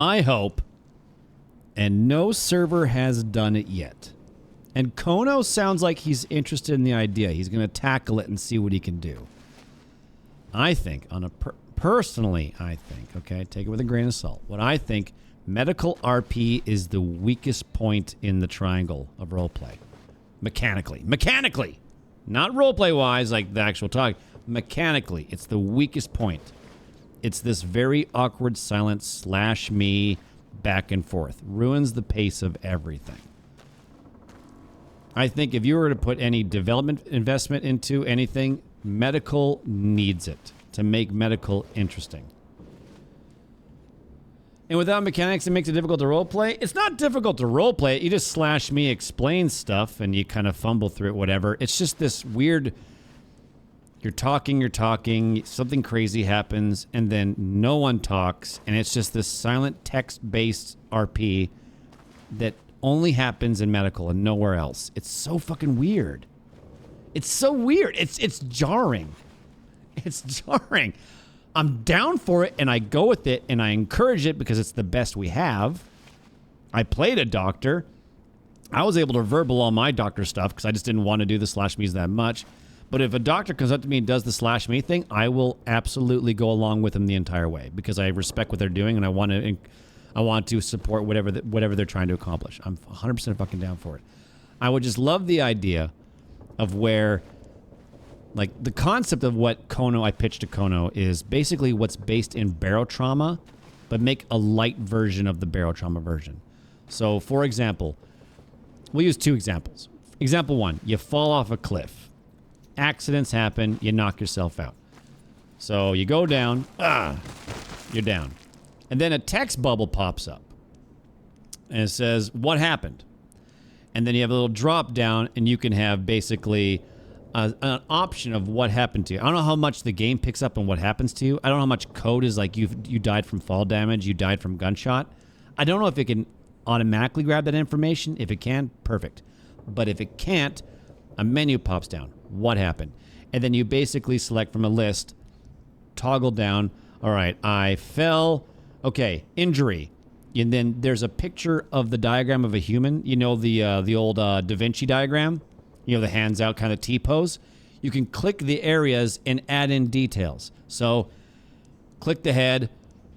I hope, and no server has done it yet. And Kono sounds like he's interested in the idea. He's going to tackle it and see what he can do. I think, personally, I think, okay, take it with a grain of salt. What I think, medical RP is the weakest point in the triangle of roleplay. Mechanically. Mechanically! Not roleplay-wise, like the actual talk. Mechanically, it's the weakest point. It's this very awkward, silent slash me back and forth. Ruins the pace of everything. I think if you were to put any development investment into anything, medical needs it to make medical interesting. And without mechanics, it makes it difficult to roleplay. It's not difficult to roleplay it. You just slash me, explain stuff, and you kind of fumble through it, whatever. It's just this weird... You're talking, something crazy happens, and then no one talks, and it's just this silent text-based RP that only happens in medical and nowhere else. It's so fucking weird. It's so weird. It's jarring. It's jarring. I'm down for it, and I go with it, and I encourage it because it's the best we have. I played a doctor. I was able to verbal all my doctor stuff because I just didn't want to do the slash me's that much. But if a doctor comes up to me and does the slash me thing, I will absolutely go along with them the entire way because I respect what they're doing and I want to support whatever they're trying to accomplish. I'm 100% fucking down for it. I would just love the idea of where, like, the concept of what I pitched to Kono is basically what's based in barotrauma, but make a light version of the barotrauma version. So, for example, we'll use two examples. Example one, you fall off a cliff. Accidents happen, you knock yourself out. So you go down, you're down. And then a text bubble pops up. And it says, what happened? And then you have a little drop down and you can have basically an option of what happened to you. I don't know how much the game picks up on what happens to you. I don't know how much code is like you died from fall damage, you died from gunshot. I don't know if it can automatically grab that information. If it can, perfect. But if it can't, a menu pops down. What happened? And then you basically select from a list, toggle down. All right, I fell. Okay, injury. And then there's a picture of the diagram of a human. You know, the old Da Vinci diagram? You know, the hands out kind of T-pose? You can click the areas and add in details. So, click the head,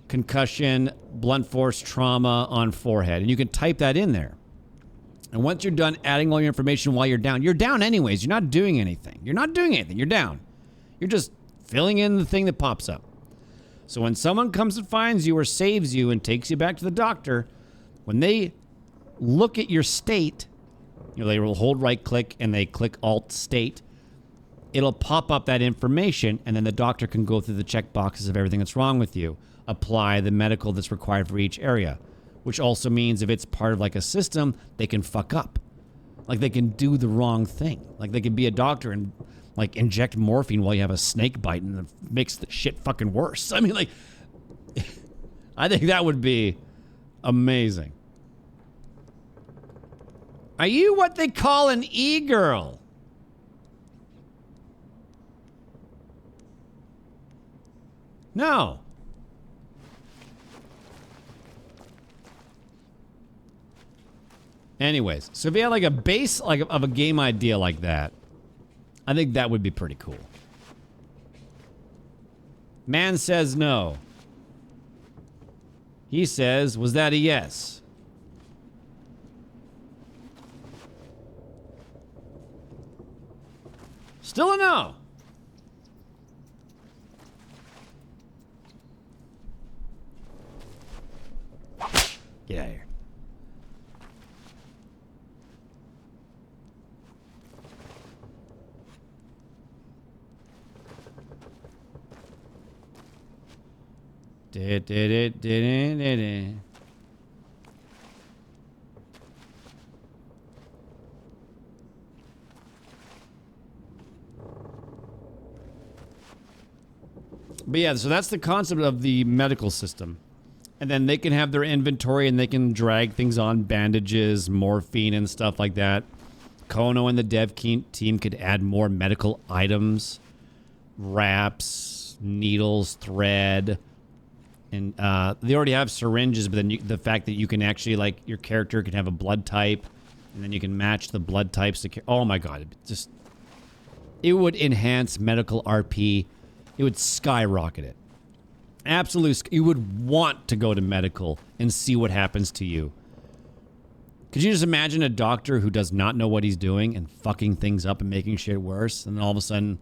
concussion, blunt force trauma on forehead. And you can type that in there. And once you're done adding all your information while you're down anyways. You're not doing anything. You're down. You're just filling in the thing that pops up. So when someone comes and finds you or saves you and takes you back to the doctor, when they look at your state, you know, they will hold right click and they click alt state, it'll pop up that information and then the doctor can go through the check boxes of everything that's wrong with you, apply the medical that's required for each area. Which also means if it's part of like a system, they can fuck up. Like they can do the wrong thing. Like they can be a doctor and like inject morphine while you have a snake bite and it makes the shit fucking worse. I mean, like, I think that would be amazing. Are you what they call an e-girl? No. Anyways, so if you had like a base of a game idea like that, I think that would be pretty cool. Man says no. He says, was that a yes? Still a no. Get out of here. But yeah, so that's the concept of the medical system. And then they can have their inventory and they can drag things on, bandages, morphine and stuff like that. Kono and the dev team could add more medical items, wraps, needles, thread, And they already have syringes, but then the fact that you can actually, like, your character can have a blood type, and then you can match the blood types. Oh my god, it would enhance medical RP. It would skyrocket it. Absolutely, you would want to go to medical and see what happens to you. Could you just imagine a doctor who does not know what he's doing and fucking things up and making shit worse, and then all of a sudden,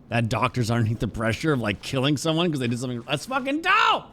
that doctor's underneath the pressure of, like, killing someone because they did something. That's fucking dope!